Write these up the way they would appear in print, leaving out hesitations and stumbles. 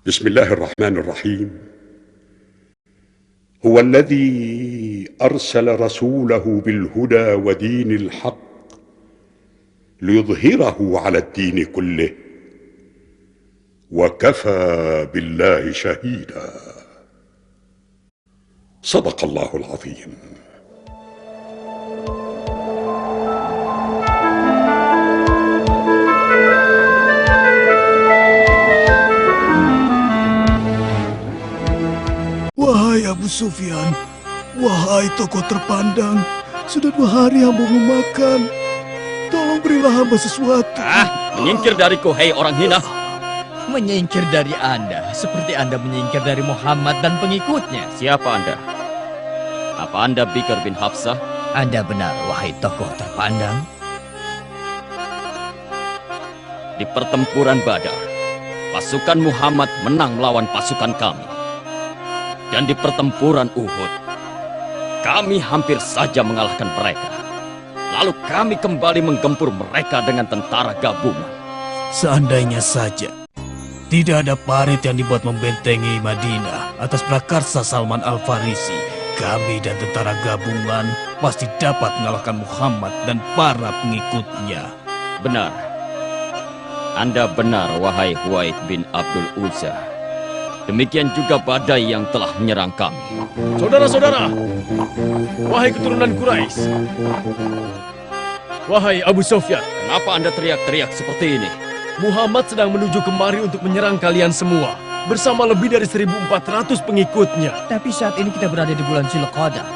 بسم الله الرحمن الرحيم. هو الذي أرسل رسوله بالهدى ودين الحق ليظهره على الدين كله وكفى بالله شهيدا. صدق الله العظيم. Wahai Abu Sufyan, wahai tokoh terpandang, sudah 2 hari hamba memakan. Tolong berilah hamba sesuatu. Menyingkir dariku, hei orang hina. Menyingkir dari Anda, seperti Anda menyingkir dari Muhammad dan pengikutnya. Siapa Anda? Apa Anda Bikr bin Hafsah? Anda benar, wahai tokoh terpandang. Di pertempuran Badar, pasukan Muhammad menang melawan pasukan kami. Dan di pertempuran Uhud, kami hampir saja mengalahkan mereka. Lalu kami kembali menggempur mereka dengan tentara gabungan. Seandainya saja tidak ada parit yang dibuat membentengi Madinah atas prakarsa Salman Al-Farisi, kami dan tentara gabungan pasti dapat mengalahkan Muhammad dan para pengikutnya. Benar. Anda benar, wahai Huwaid bin Abdul Uzza. Demikian juga badai yang telah menyerang kami. Saudara-saudara, wahai keturunan Quraisy, wahai Abu Sufyan, Kenapa Anda teriak-teriak seperti ini? Muhammad sedang menuju kemari untuk menyerang kalian semua bersama lebih dari 1.400 pengikutnya. Tapi saat ini kita berada di bulan Zulqa'dah,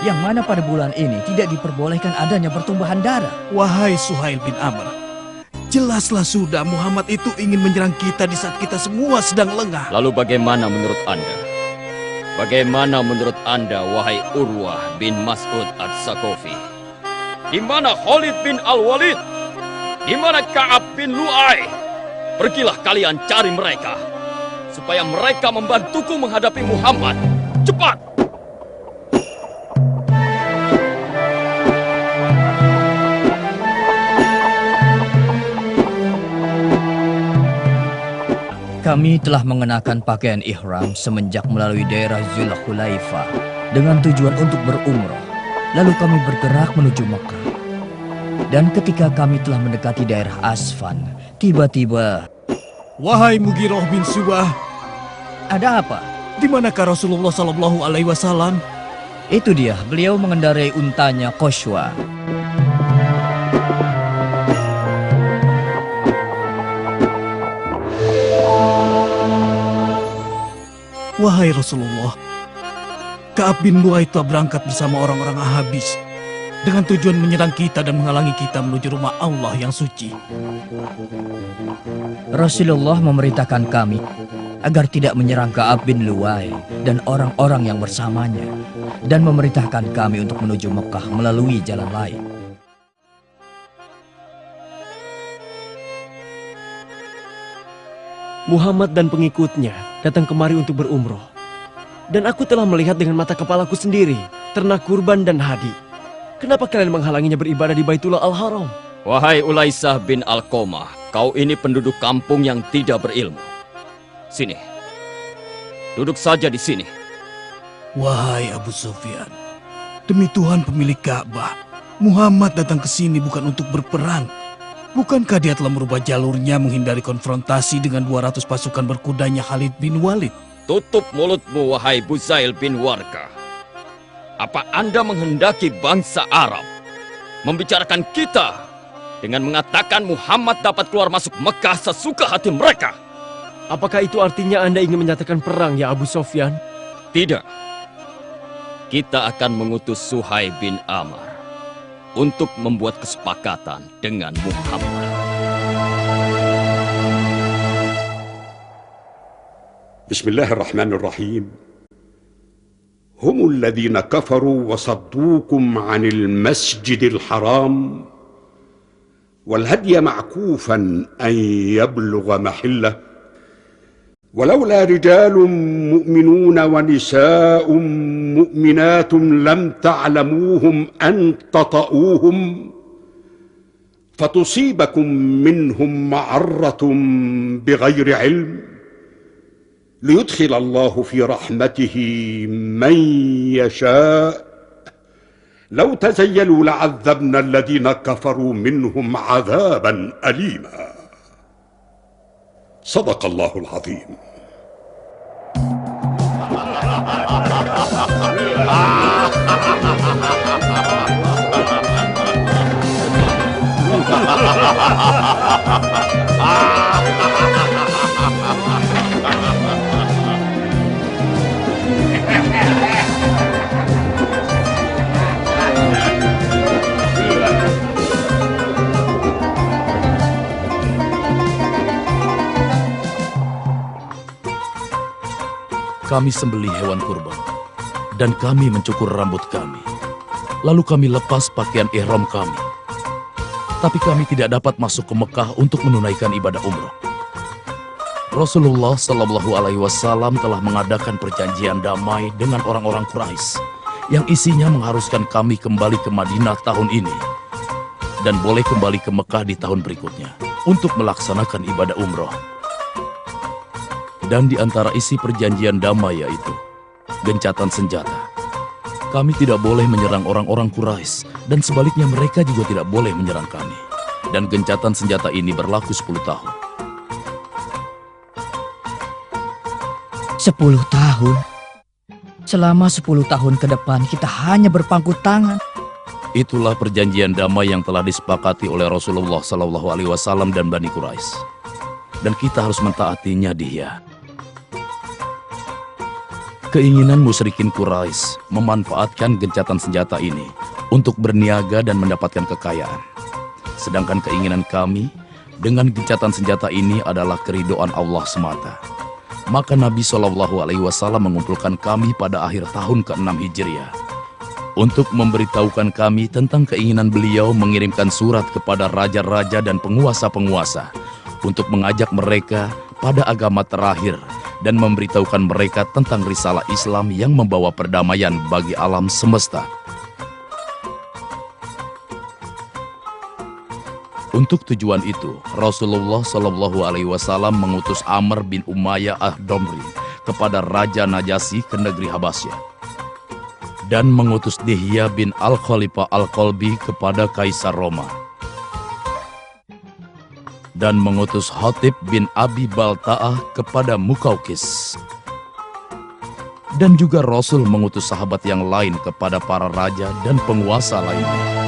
yang mana pada bulan ini tidak diperbolehkan adanya pertumbuhan darah. Wahai Suhail bin Amr, jelaslah sudah Muhammad itu ingin menyerang kita di saat kita semua sedang lengah. Lalu bagaimana menurut Anda? Bagaimana menurut Anda, wahai Urwah bin Mas'ud Ats-Tsaqafi? Di mana Khalid bin Al-Walid? Di mana Ka'ab bin Lu'ay? Pergilah kalian cari mereka, supaya mereka membantuku menghadapi Muhammad. Cepat! Kami telah mengenakan pakaian ihram semenjak melalui daerah Zulhulaifah dengan tujuan untuk berumrah. Lalu kami bergerak menuju Mekah. Dan ketika kami telah mendekati daerah Asfan, tiba-tiba... Wahai Mughirah bin Subah, Ada apa? di manakah Rasulullah Sallallahu Alaihi Wasallam? Itu dia, beliau mengendarai untanya Qashwa. Wahai Rasulullah, Ka'ab bin Lu'ay telah berangkat bersama orang-orang Ahabis dengan tujuan menyerang kita dan menghalangi kita menuju rumah Allah yang suci. Rasulullah memerintahkan kami agar tidak menyerang Ka'ab bin Lu'ay dan orang-orang yang bersamanya, dan memerintahkan kami untuk menuju Mekah melalui jalan lain. Muhammad dan pengikutnya datang kemari untuk berumroh. Dan aku telah melihat dengan mata kepalaku sendiri ternak kurban dan hadi. Kenapa kalian menghalanginya beribadah di Baitullah Al-Haram? Wahai Ulaisah bin Al-Qomah, kau ini penduduk kampung yang tidak berilmu. Sini. Duduk saja di sini. Wahai Abu Sufyan, demi Tuhan pemilik Ka'bah, Muhammad datang ke sini bukan untuk berperang. Bukankah dia telah merubah jalurnya menghindari konfrontasi dengan 200 pasukan berkudanya Khalid bin Walid? Tutup mulutmu, wahai Buzail bin Warqa. Apa Anda menghendaki bangsa Arab membicarakan kita dengan mengatakan Muhammad dapat keluar masuk Mekah sesuka hati mereka? Apakah itu artinya Anda ingin menyatakan perang, ya Abu Sufyan? Tidak. Kita akan mengutus Suhail bin Amr untuk membuat kesepakatan dengan Muhammad. Bismillahirrahmanirrahim. هم الذين كفروا وصدوكم عن المسجد الحرام والهدي معكوفا أن يبلغ محله ولولا رجال مؤمنون ونساء مؤمنات لم تعلموهم أن تطؤوهم فتصيبكم منهم معرة بغير علم ليدخل الله في رحمته من يشاء لو تزيلوا لعذبنا الذين كفروا منهم عذابا أليما. صدق الله العظيم. Kami sembelih hewan kurban, dan kami mencukur rambut kami. Lalu kami lepas pakaian ihram kami. Tapi kami tidak dapat masuk ke Mekah untuk menunaikan ibadah umroh. Rasulullah Shallallahu Alaihi Wasallam telah mengadakan perjanjian damai dengan orang-orang Quraisy yang isinya mengharuskan kami kembali ke Madinah tahun ini dan boleh kembali ke Mekah di tahun berikutnya untuk melaksanakan ibadah umroh. Dan di antara isi perjanjian damai yaitu gencatan senjata. Kami tidak boleh menyerang orang-orang Quraisy dan sebaliknya mereka juga tidak boleh menyerang kami. Dan gencatan senjata ini berlaku 10 tahun. 10 tahun? Selama 10 tahun ke depan kita hanya berpangku tangan. Itulah perjanjian damai yang telah disepakati oleh Rasulullah Shallallahu Alaihi Wasallam dan Bani Quraisy. Dan kita harus mentaatinya dia. Keinginan musyrikin Quraisy memanfaatkan gencatan senjata ini untuk berniaga dan mendapatkan kekayaan. Sedangkan keinginan kami dengan gencatan senjata ini adalah keridhaan Allah semata. Maka Nabi Shallallahu Alaihi Wasallam mengumpulkan kami pada akhir tahun ke-6 Hijriah untuk memberitahukan kami tentang keinginan beliau mengirimkan surat kepada raja-raja dan penguasa-penguasa untuk mengajak mereka pada agama terakhir dan memberitahukan mereka tentang risalah Islam yang membawa perdamaian bagi alam semesta. Untuk tujuan itu, Rasulullah Shallallahu Alaihi Wasallam mengutus Amr bin Umayyah ad-Damri kepada Raja Najasyi ke negeri Habasyah dan mengutus Dihya bin Al-Khalifah Al-Qalbi kepada Kaisar Roma dan mengutus Hatib bin Abi Balta'ah kepada Mukaukis. Dan juga Rasul mengutus sahabat yang lain kepada para raja dan penguasa lainnya.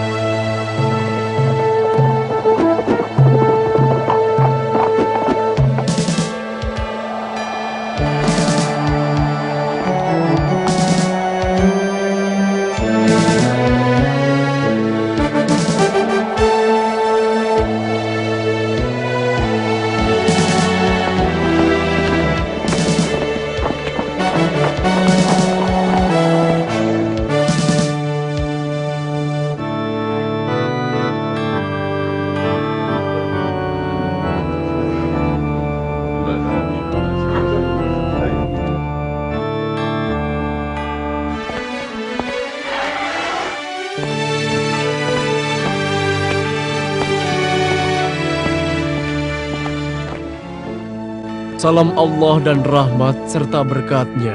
Salam Allah dan rahmat serta berkatnya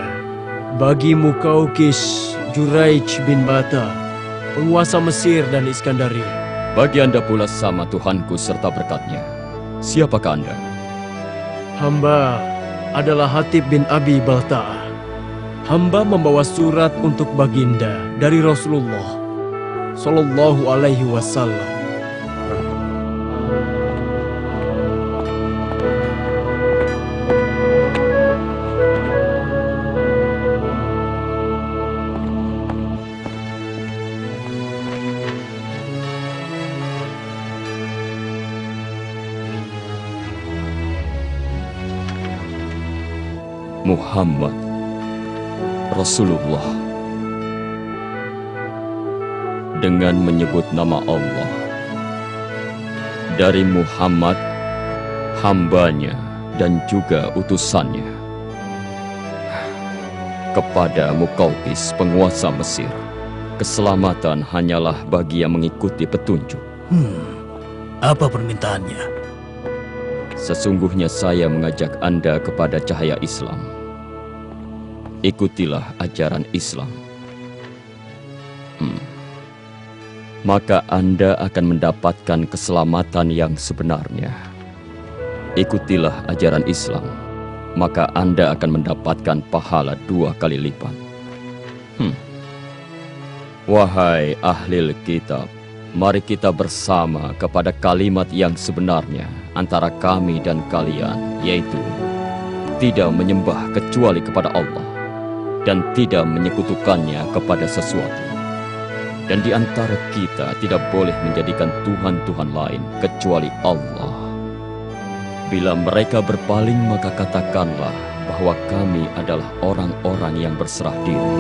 bagi Mukaukis Juraij bin Bata, penguasa Mesir dan Iskandaria. Bagi Anda pula sama Tuhanku serta berkatnya. Siapakah Anda? Hamba adalah Hatib bin Abi Balta'ah. Hamba membawa surat untuk baginda dari Rasulullah Shallallahu Alaihi Wasallam. Muhammad Rasulullah dengan menyebut nama Allah dari Muhammad hambanya dan juga utusannya kepada Mukaukis penguasa Mesir. Keselamatan hanyalah bagi yang mengikuti petunjuk. Apa permintaannya? Sesungguhnya saya mengajak Anda kepada cahaya Islam ikutilah ajaran Islam. Maka Anda akan mendapatkan keselamatan yang sebenarnya. Ikutilah ajaran Islam, maka Anda akan mendapatkan pahala 2 kali lipat. Wahai ahli kitab, mari kita bersama kepada kalimat yang sebenarnya antara kami dan kalian, yaitu tidak menyembah kecuali kepada Allah dan tidak menyekutukannya kepada sesuatu. Dan di antara kita tidak boleh menjadikan Tuhan-Tuhan lain kecuali Allah. Bila mereka berpaling, maka katakanlah bahwa kami adalah orang-orang yang berserah diri.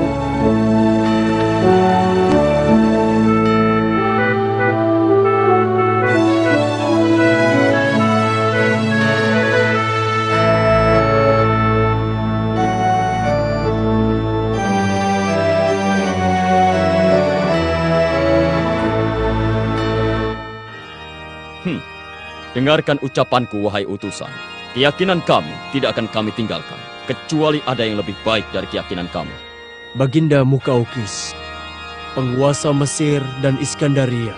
Dengarkan ucapanku, wahai utusan. Keyakinan kami tidak akan kami tinggalkan, kecuali ada yang lebih baik dari keyakinan kami. Baginda Mukaukis, penguasa Mesir dan Iskandaria.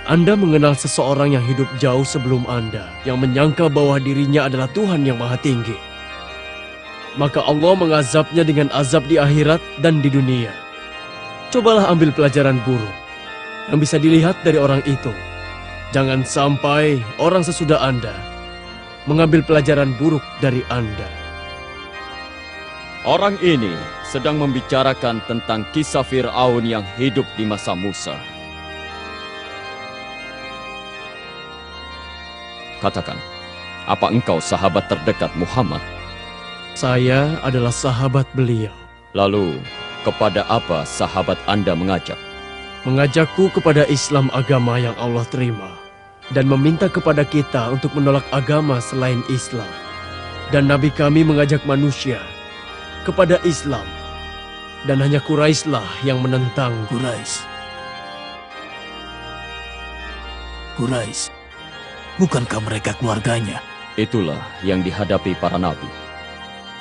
Anda mengenal seseorang yang hidup jauh sebelum Anda, yang menyangka bahwa dirinya adalah Tuhan yang Maha Tinggi. Maka Allah mengazabnya dengan azab di akhirat dan di dunia. Cobalah ambil pelajaran buruk yang bisa dilihat dari orang itu. Jangan sampai orang sesudah Anda mengambil pelajaran buruk dari Anda. Orang ini sedang membicarakan tentang kisah Fir'aun yang hidup di masa Musa. Katakan, apa engkau sahabat terdekat Muhammad? Saya adalah sahabat beliau. Lalu, kepada apa sahabat Anda mengajak? Mengajakku kepada Islam, agama yang Allah terima, dan meminta kepada kita untuk menolak agama selain Islam. Dan Nabi kami mengajak manusia kepada Islam, dan hanya Quraisy-lah yang menentang. Quraisy, bukankah mereka keluarganya? Itulah yang dihadapi para nabi.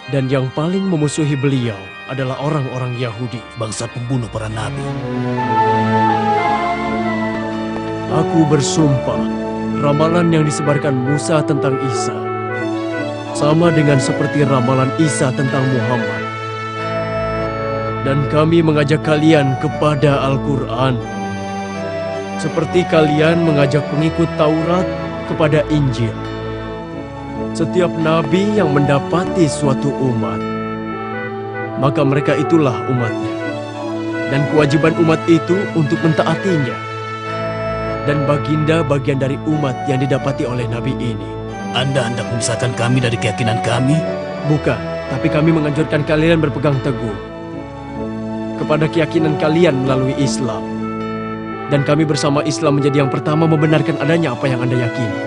Dan yang paling memusuhi beliau adalah orang-orang Yahudi, Bangsa pembunuh para nabi. Aku bersumpah, ramalan yang disebarkan Musa tentang Isa sama dengan seperti ramalan Isa tentang Muhammad. Dan kami mengajak kalian kepada Al-Quran, seperti kalian mengajak pengikut Taurat kepada Injil. Setiap nabi yang mendapati suatu umat, maka mereka itulah umatnya. Dan kewajiban umat itu untuk mentaatinya. Dan baginda bagian dari umat yang didapati oleh nabi ini. Anda hendak memisahkan kami dari keyakinan kami? Bukan, tapi kami menganjurkan kalian berpegang teguh kepada keyakinan kalian melalui Islam. Dan kami bersama Islam menjadi yang pertama membenarkan adanya apa yang Anda yakini.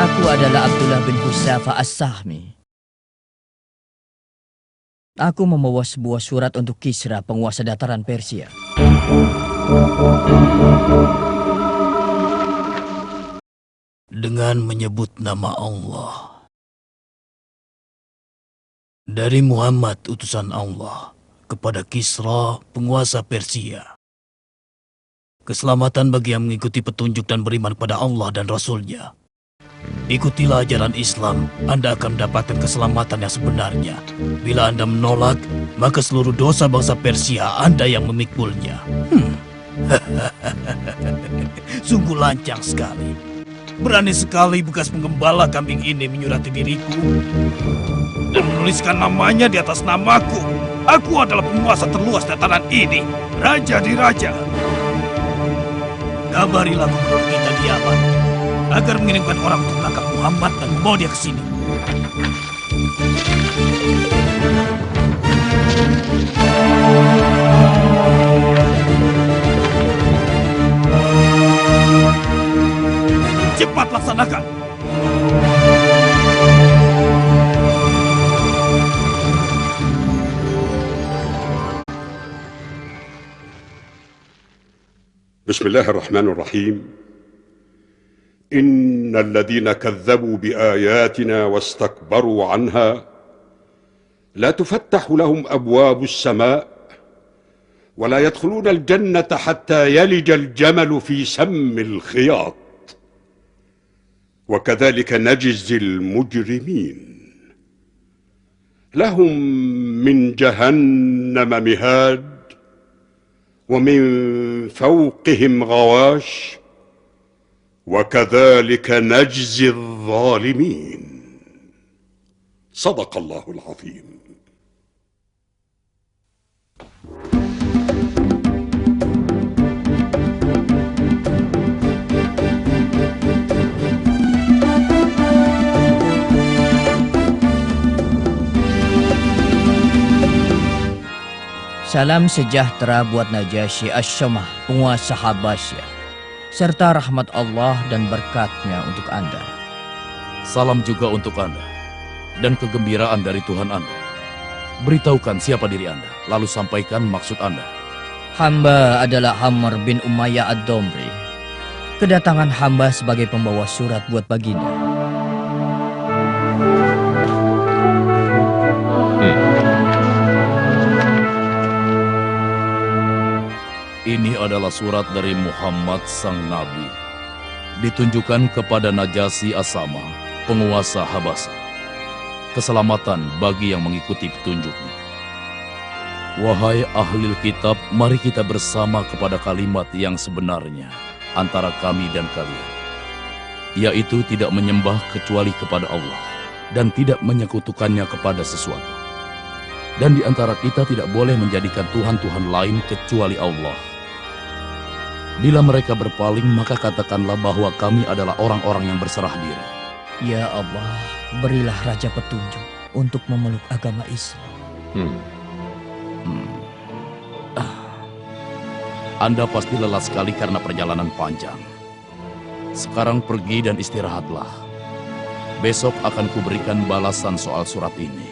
Aku adalah Abdullah bin Husafa As-Sahmi. Aku membawa sebuah surat untuk Kisra, penguasa dataran Persia. Dengan menyebut nama Allah. Dari Muhammad, utusan Allah, kepada Kisra, penguasa Persia. Keselamatan bagi yang mengikuti petunjuk dan beriman kepada Allah dan Rasul-Nya. Ikutilah ajaran Islam, Anda akan mendapatkan keselamatan yang sebenarnya. Bila Anda menolak, maka seluruh dosa bangsa Persia Anda yang memikulnya. Sungguh lancang sekali. Berani sekali bekas penggembala kambing ini menyurati diriku dan menuliskan namanya di atas namaku. Aku adalah penguasa terluas dataran ini, raja di raja. Kabarilah gubernur kita di Yaman agar mengirimkan orang untuk menangkap Muhammad dan membawa dia ke sini. Cepat laksanakan. بسم الله الرحمن الرحيم. إن الذين كذبوا بآياتنا واستكبروا عنها لا تفتح لهم أبواب السماء ولا يدخلون الجنة حتى يلج الجمل في سم الخياط وكذلك نجزي المجرمين. لهم من جهنم مهاد ومن فوقهم غواش وكذلك نجزي الظالمين. صدق الله العظيم. Salam sejahtera buat Najasyi Asy-Syamah, penguasa Habasyah, serta rahmat Allah dan berkatnya untuk Anda. Salam juga untuk Anda, dan kegembiraan dari Tuhan Anda. Beritahukan siapa diri Anda, lalu sampaikan maksud Anda. Hamba adalah Amr bin Umayyah Ad-Damri. Kedatangan hamba sebagai pembawa surat buat baginda. Ini adalah surat dari Muhammad sang Nabi. Ditunjukkan kepada Najasyi As-Syamah, penguasa Habasya. Keselamatan bagi yang mengikuti petunjuknya. Wahai ahli kitab, mari kita bersama kepada kalimat yang sebenarnya antara kami dan kalian. Yaitu tidak menyembah kecuali kepada Allah dan tidak menyekutukannya kepada sesuatu. Dan di antara kita tidak boleh menjadikan Tuhan-Tuhan lain kecuali Allah. Bila mereka berpaling, maka katakanlah bahwa kami adalah orang-orang yang berserah diri. Ya Allah, berilah Raja petunjuk untuk memeluk agama Islam. Anda pasti lelah sekali karena perjalanan panjang. Sekarang pergi dan istirahatlah. Besok akan kuberikan balasan soal surat ini.